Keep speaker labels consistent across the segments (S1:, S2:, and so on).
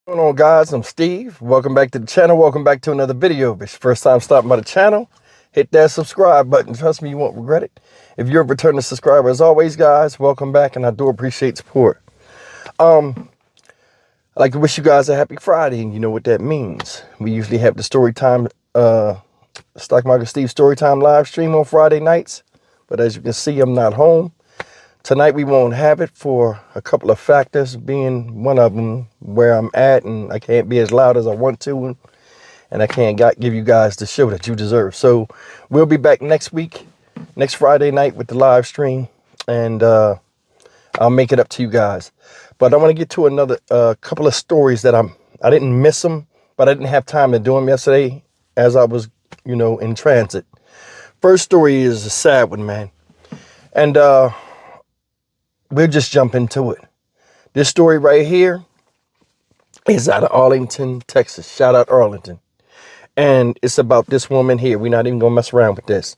S1: What's going on, guys? I'm Steve. Welcome back to the channel. Welcome back to another video. If it's your first time stopping by the channel, hit that subscribe button. Trust me, you won't regret it. If you're a returning subscriber, as always, guys, welcome back, and I do appreciate support. I'd like to wish you guys a happy Friday, and you know what that means. We usually have the story time, Stock Market Steve story time live stream on Friday nights, but as you can see, I'm not home. Tonight we won't have it for a couple of factors, being one of them where I'm at, and I can't be as loud as I want to, and I can't give you guys the show that you deserve. So we'll be back next week, next Friday night with the live stream, and I'll make it up to you guys. But I want to get to another couple of stories that I didn't miss them, but I didn't have time to do them yesterday as I was, in transit. First story is a sad one, man, and we'll just jump into it. This story right here is out of Arlington, Texas. Shout out Arlington. And it's about this woman here. We're not even going to mess around with this.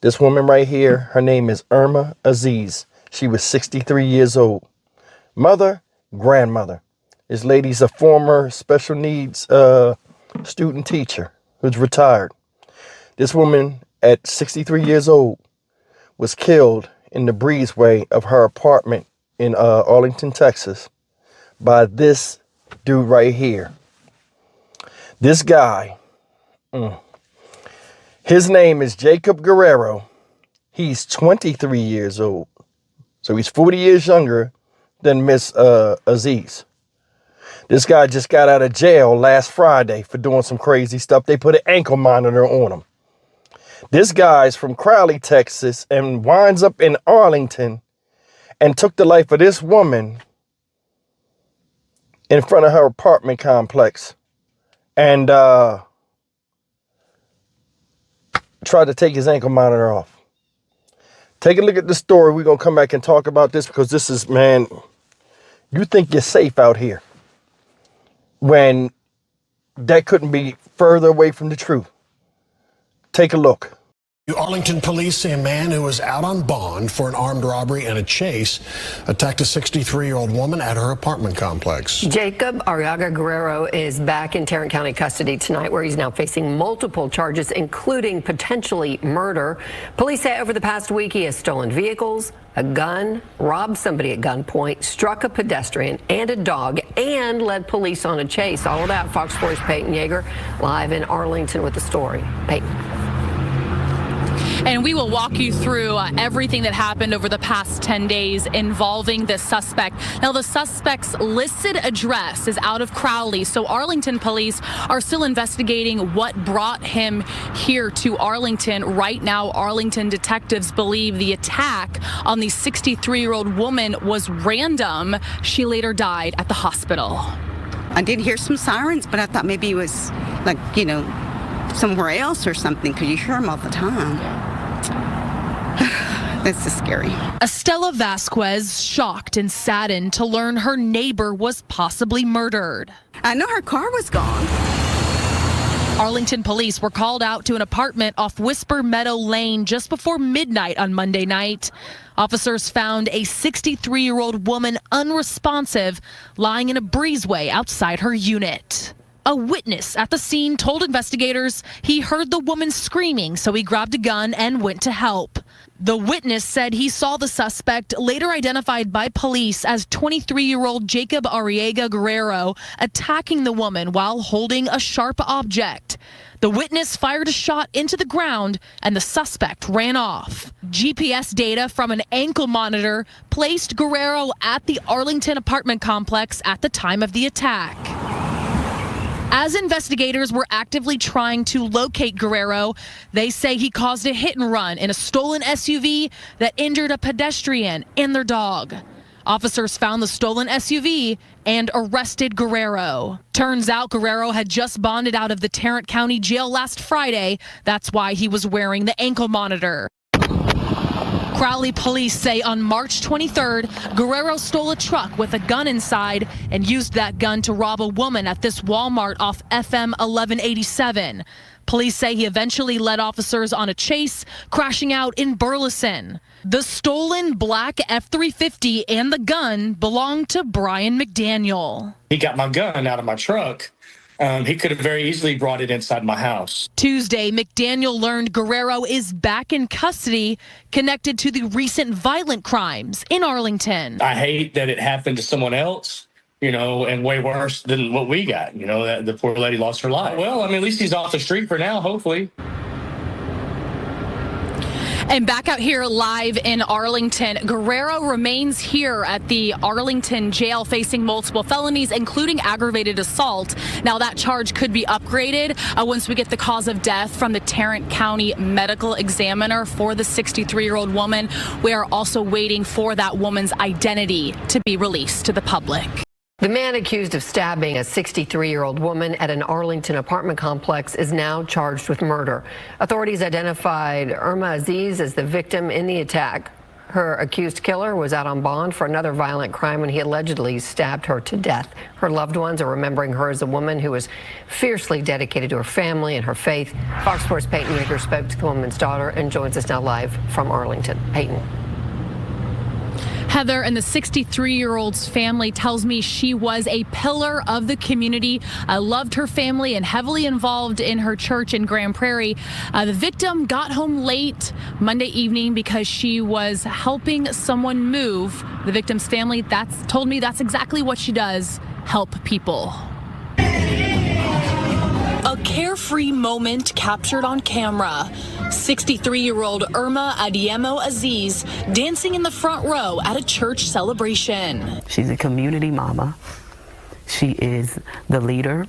S1: This woman right here, her name is Irma Aziz. She was 63 years old. Mother, grandmother. This lady's a former special needs student teacher who's retired. This woman at 63 years old was killed in the breezeway of her apartment in Arlington, Texas, by this dude right here. This guy, his name is Jacob Guerrero. He's 23 years old. So he's 40 years younger than Miss Aziz. This guy just got out of jail last Friday for doing some crazy stuff. They put an ankle monitor on him. This guy's from Crowley, Texas, and winds up in Arlington and took the life of this woman in front of her apartment complex and tried to take his ankle monitor off. Take a look at the story. We're going to come back and talk about this because this is, man, you think you're safe out here when that couldn't be further away from the truth. Take a look.
S2: Arlington police say a man who was out on bond for an armed robbery and a chase attacked a 63-year-old woman at her apartment complex.
S3: Jacob Arriaga Guerrero is back in Tarrant County custody tonight, where he's now facing multiple charges, including potentially murder. Police say over the past week he has stolen vehicles, a gun, robbed somebody at gunpoint, struck a pedestrian and a dog, and led police on a chase. All of that, Fox 4's Peyton Yeager live in Arlington with the story. Peyton.
S4: And we will walk you through everything that happened over the past 10 days involving this suspect. Now, the suspect's listed address is out of Crowley, so Arlington police are still investigating what brought him here to Arlington. Right now, Arlington detectives believe the attack on the 63-year-old woman was random. She later died at the hospital.
S5: I did hear some sirens, but I thought maybe it was somewhere else or something, because you hear them all the time. This is scary.
S4: Estella Vasquez shocked and saddened to learn her neighbor was possibly murdered.
S5: I know her car was gone.
S4: Arlington police were called out to an apartment off Whisper Meadow Lane just before midnight on Monday night. Officers found a 63-year-old woman unresponsive, lying in a breezeway outside her unit. A witness at the scene told investigators he heard the woman screaming, so he grabbed a gun and went to help. The witness said he saw the suspect, later identified by police as 23-year-old Jacob Arriaga Guerrero, attacking the woman while holding a sharp object. The witness fired a shot into the ground and the suspect ran off. GPS data from an ankle monitor placed Guerrero at the Arlington apartment complex at the time of the attack. As investigators were actively trying to locate Guerrero, they say he caused a hit and run in a stolen SUV that injured a pedestrian and their dog. Officers found the stolen SUV and arrested Guerrero. Turns out Guerrero had just bonded out of the Tarrant County Jail last Friday. That's why he was wearing the ankle monitor. Crowley police say on March 23rd, Guerrero stole a truck with a gun inside and used that gun to rob a woman at this Walmart off FM 1187. Police say he eventually led officers on a chase, crashing out in Burleson. The stolen black F-350 and the gun belonged to Brian McDaniel.
S6: He got my gun out of my truck. He could have very easily brought it inside my house.
S4: Tuesday, McDaniel learned Guerrero is back in custody, connected to the recent violent crimes in Arlington.
S6: I hate that it happened to someone else, you know, and way worse than what we got, you know, that the poor lady lost her life. Well, I mean, at least he's off the street for now, hopefully.
S4: And back out here live in Arlington, Guerrero remains here at the Arlington jail facing multiple felonies, including aggravated assault. Now, that charge could be upgraded once we get the cause of death from the Tarrant County medical examiner for the 63-year-old woman. We are also waiting for that woman's identity to be released to the public.
S3: The man accused of stabbing a 63-year-old woman at an Arlington apartment complex is now charged with murder. Authorities identified Irma Aziz as the victim in the attack. Her accused killer was out on bond for another violent crime when he allegedly stabbed her to death. Her loved ones are remembering her as a woman who was fiercely dedicated to her family and her faith. Fox Sports' Peyton Yeager spoke to the woman's daughter and joins us now live from Arlington. Peyton.
S4: Heather, and the 63-year-old's family tells me she was a pillar of the community, loved her family and heavily involved in her church in Grand Prairie. The victim got home late Monday evening because she was helping someone move. The victim's family told me that's exactly what she does, help people. A carefree moment captured on camera. 63-year-old Irma Adiemo Aziz dancing in the front row at a church celebration.
S7: She's a community mama. She is the leader.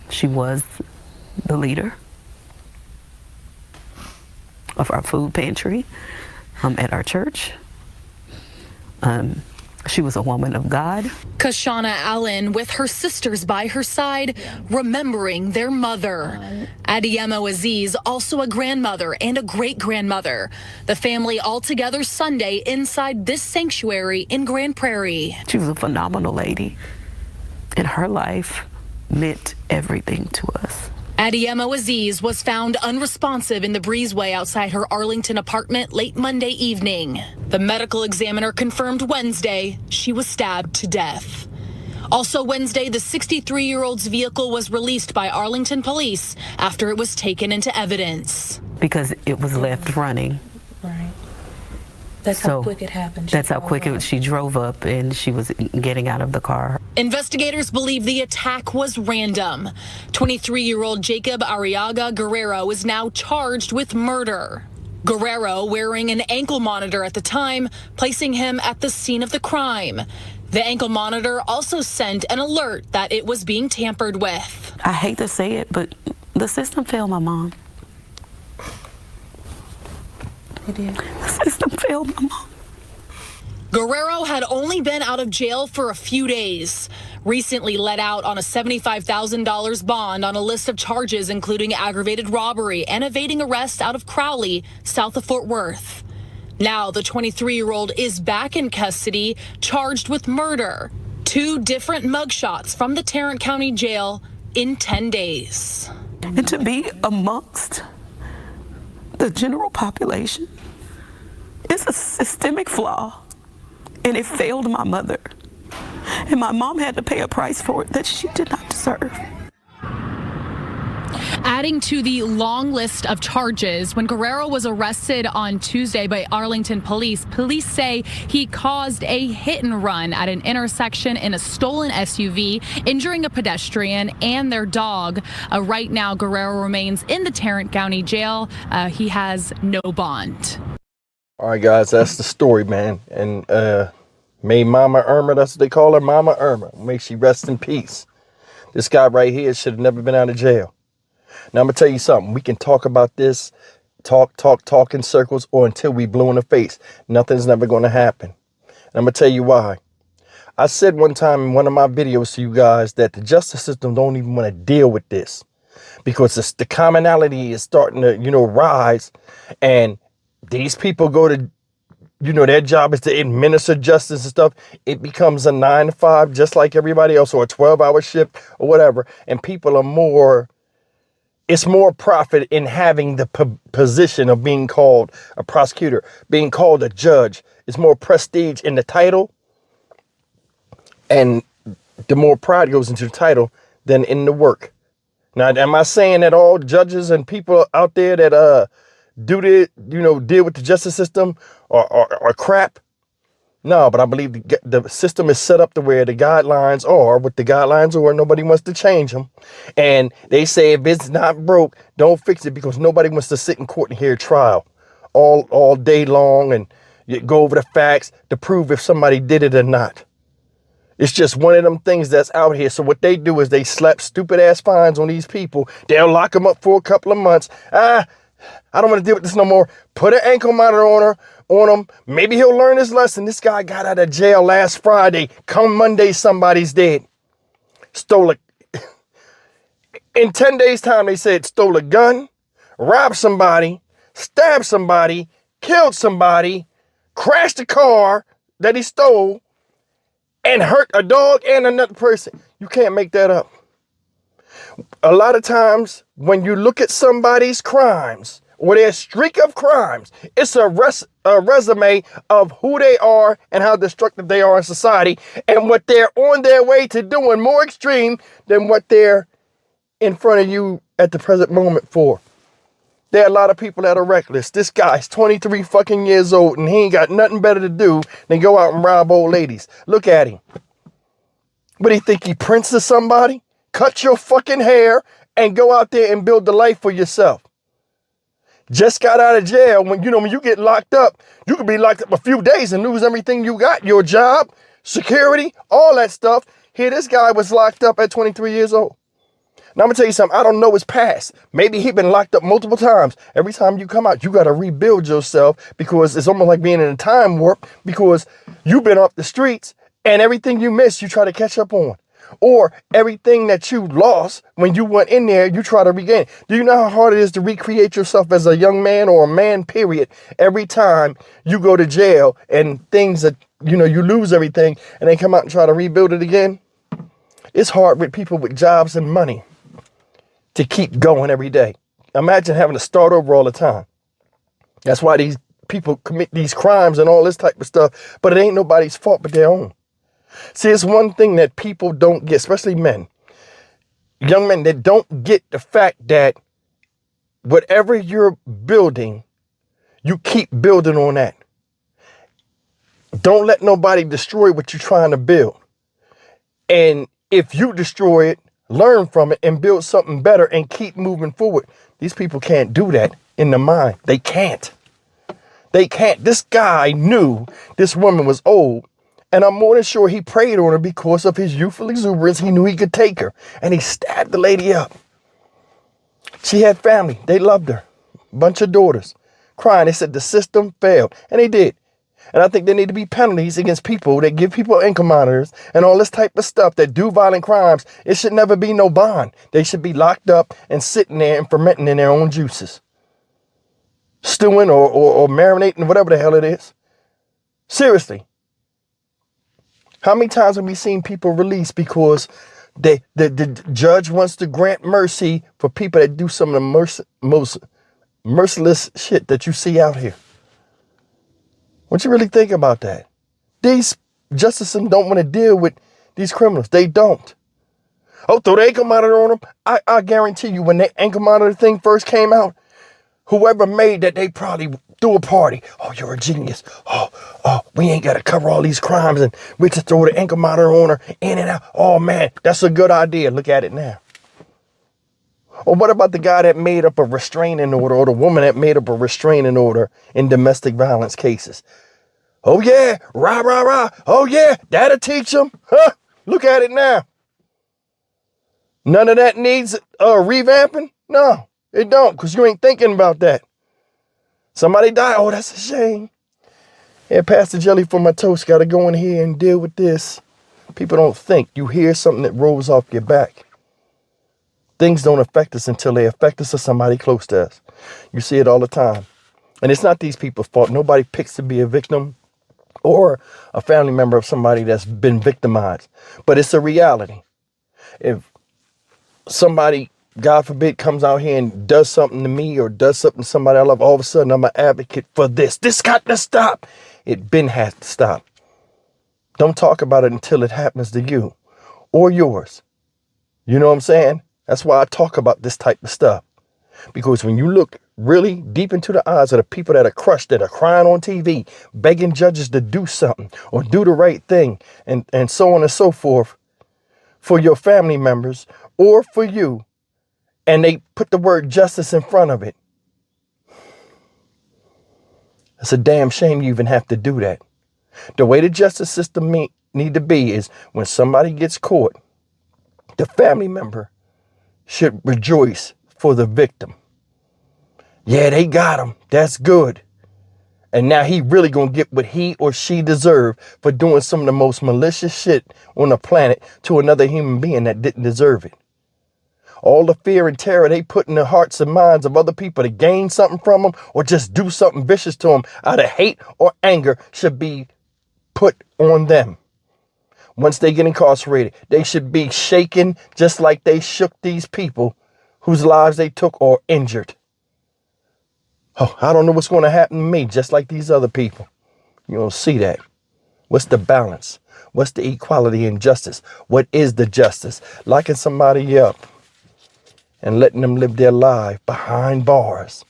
S7: She was the leader of our food pantry at our church. She was a woman of God.
S4: Kashana Allen with her sisters by her side, remembering their mother. Adiemo Aziz, also a grandmother and a great-grandmother. The family all together Sunday inside this sanctuary in Grand Prairie.
S7: She was a phenomenal lady, and her life meant everything to us.
S4: Adiemo Aziz was found unresponsive in the breezeway outside her Arlington apartment late Monday evening. The medical examiner confirmed Wednesday she was stabbed to death. Also Wednesday, the 63-year-old's vehicle was released by Arlington police after it was taken into evidence.
S7: Because it was left running.
S8: Right. That's how quick it happened.
S7: That's how quick she drove up and she was getting out of the car.
S4: Investigators believe the attack was random. 23-year-old Jacob Arriaga Guerrero is now charged with murder. Guerrero wearing an ankle monitor at the time, placing him at the scene of the crime. The ankle monitor also sent an alert that it was being tampered with.
S7: I hate to say it, but the system failed my mom.
S8: It did.
S7: The system failed my mom.
S4: Guerrero had only been out of jail for a few days. Recently let out on a $75,000 bond on a list of charges including aggravated robbery and evading arrest out of Crowley, south of Fort Worth. Now the 23-year-old is back in custody, charged with murder. 2 different mugshots from the Tarrant County Jail in 10 days.
S7: And to be amongst the general population is a systemic flaw, and it failed my mother. And my mom had to pay a price for it that she did not deserve.
S4: Adding to the long list of charges, when Guerrero was arrested on Tuesday by Arlington police say he caused a hit and run at an intersection in a stolen SUV, injuring a pedestrian and their dog. Right now, Guerrero remains in the Tarrant County Jail. He has no bond.
S1: All right, guys, that's the story, man. And may Mama Irma, that's what they call her, Mama Irma. May she rest in peace. This guy right here should have never been out of jail. Now, I'm going to tell you something. We can talk about this, talk in circles, or until we blue in the face. Nothing's never going to happen. And I'm going to tell you why. I said one time in one of my videos to you guys that the justice system don't even want to deal with this because the commonality is starting to, rise. And these people go to, their job is to administer justice and stuff. It becomes a 9 to 5, just like everybody else, or a 12-hour shift or whatever. And people are it's more profit in having the position of being called a prosecutor, being called a judge. It's more prestige in the title, and the more pride goes into the title than in the work. Now, am I saying that all judges and people out there that deal with the justice system are crap? No, but I believe the system is set up to where the guidelines are what the guidelines are. Nobody wants to change them. And they say if it's not broke, don't fix it, because nobody wants to sit in court and hear a trial all day long and go over the facts to prove if somebody did it or not. It's just one of them things that's out here. So what they do is they slap stupid ass fines on these people. They'll lock them up for a couple of months. I don't want to deal with this no more. Put an ankle monitor on him. Maybe he'll learn his lesson. This guy got out of jail last Friday. Come Monday, somebody's dead. Stole in 10 days time, they said stole a gun, robbed somebody, stabbed somebody, killed somebody, crashed a car that he stole, and hurt a dog and another person. You can't make that up. A lot of times when you look at somebody's crimes or their streak of crimes, it's a resume of who they are and how destructive they are in society, and what they're on their way to doing more extreme than what they're in front of you at the present moment for. There are a lot of people that are reckless. This guy's 23 fucking years old and he ain't got nothing better to do than go out and rob old ladies. Look at him. What do you think, he Prince or somebody? Cut your fucking hair and go out there and build the life for yourself. Just got out of jail. When you get locked up, you could be locked up a few days and lose everything you got, your job, security, all that stuff. Here, this guy was locked up at 23 years old. Now, I'm going to tell you something. I don't know his past. Maybe he's been locked up multiple times. Every time you come out, you got to rebuild yourself, because it's almost like being in a time warp, because you've been off the streets and everything you missed, you try to catch up on. Or everything that you lost when you went in there, you try to regain. Do you know how hard it is to recreate yourself as a young man or a man, period, every time you go to jail and things that, you lose everything and then come out and try to rebuild it again? It's hard with people with jobs and money to keep going every day. Imagine having to start over all the time. That's why these people commit these crimes and all this type of stuff, but it ain't nobody's fault but their own. See, it's one thing that people don't get, especially men, young men, that don't get the fact that whatever you're building, you keep building on that. Don't let nobody destroy what you're trying to build. And if you destroy it, learn from it and build something better and keep moving forward. These people can't do that in the mind. They can't. They can't. This guy knew this woman was old, and I'm more than sure he preyed on her because of his youthful exuberance. He knew he could take her, and he stabbed the lady up. She had family. They loved her. Bunch of daughters. Crying. They said the system failed, and they did. And I think there need to be penalties against people that give people ankle monitors and all this type of stuff that do violent crimes. It should never be no bond. They should be locked up and sitting there and fermenting in their own juices. Stewing or marinating, whatever the hell it is. Seriously. How many times have we seen people released because the judge wants to grant mercy for people that do some of the most merciless shit that you see out here? What you really think about that? These justices don't want to deal with these criminals. They don't. Oh, throw the ankle monitor on them. I guarantee you, when that ankle monitor thing first came out, whoever made that, they probably threw a party. Oh, you're a genius. Oh, we ain't got to cover all these crimes and we just throw the ankle monitor on her in and out. Oh, man, that's a good idea. Look at it now. Or what about the guy that made up a restraining order, or the woman that made up a restraining order in domestic violence cases? Oh, yeah, rah, rah, rah. Oh, yeah, that'll teach them. Huh? Look at it now. None of that needs revamping? No, it don't, because you ain't thinking about that. Somebody died. Oh, that's a shame. Yeah, pass the jelly for my toast. Got to go in here and deal with this. People don't think. You hear something that rolls off your back. Things don't affect us until they affect us or somebody close to us. You see it all the time. And it's not these people's fault. Nobody picks to be a victim or a family member of somebody that's been victimized. But it's a reality. If somebody, God forbid, comes out here and does something to me or does something to somebody I love, all of a sudden I'm an advocate for this. This got to stop. It been has to stop. Don't talk about it until it happens to you or yours. You know what I'm saying? That's why I talk about this type of stuff. Because when you look really deep into the eyes of the people that are crushed, that are crying on TV, begging judges to do something or do the right thing, and so on and so forth, for your family members or for you, and they put the word justice in front of it, it's a damn shame you even have to do that. The way the justice system need to be is when somebody gets caught, the family member should rejoice for the victim. Yeah, they got him. That's good. And now he really gonna get what he or she deserved for doing some of the most malicious shit on the planet to another human being that didn't deserve it. All the fear and terror they put in the hearts and minds of other people to gain something from them or just do something vicious to them out of hate or anger should be put on them. Once they get incarcerated, they should be shaken just like they shook these people whose lives they took or injured. Oh, I don't know what's going to happen to me, just like these other people. You don't see that. What's the balance? What's the equality and justice? What is the justice? Locking somebody up and letting them live their life behind bars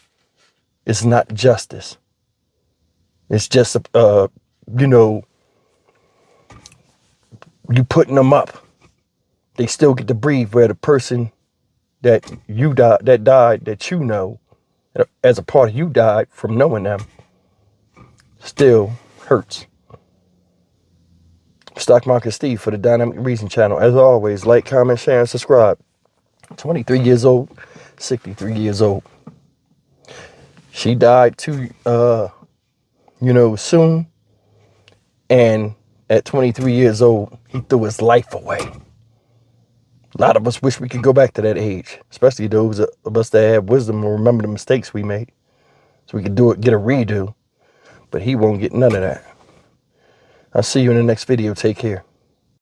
S1: is not justice. It's just, you putting them up. They still get to breathe, where the person that died, that you know, as a part of you died from knowing them, still hurts. Stock Market Steve for the Dynamic Reason channel. As always, like, comment, share, and subscribe. 23 years old, 63 years old. She died too, soon. And at 23 years old, he threw his life away. A lot of us wish we could go back to that age, especially those of us that have wisdom and remember the mistakes we made, so we could get a redo. But he won't get none of that. I'll see you in the next video. Take care.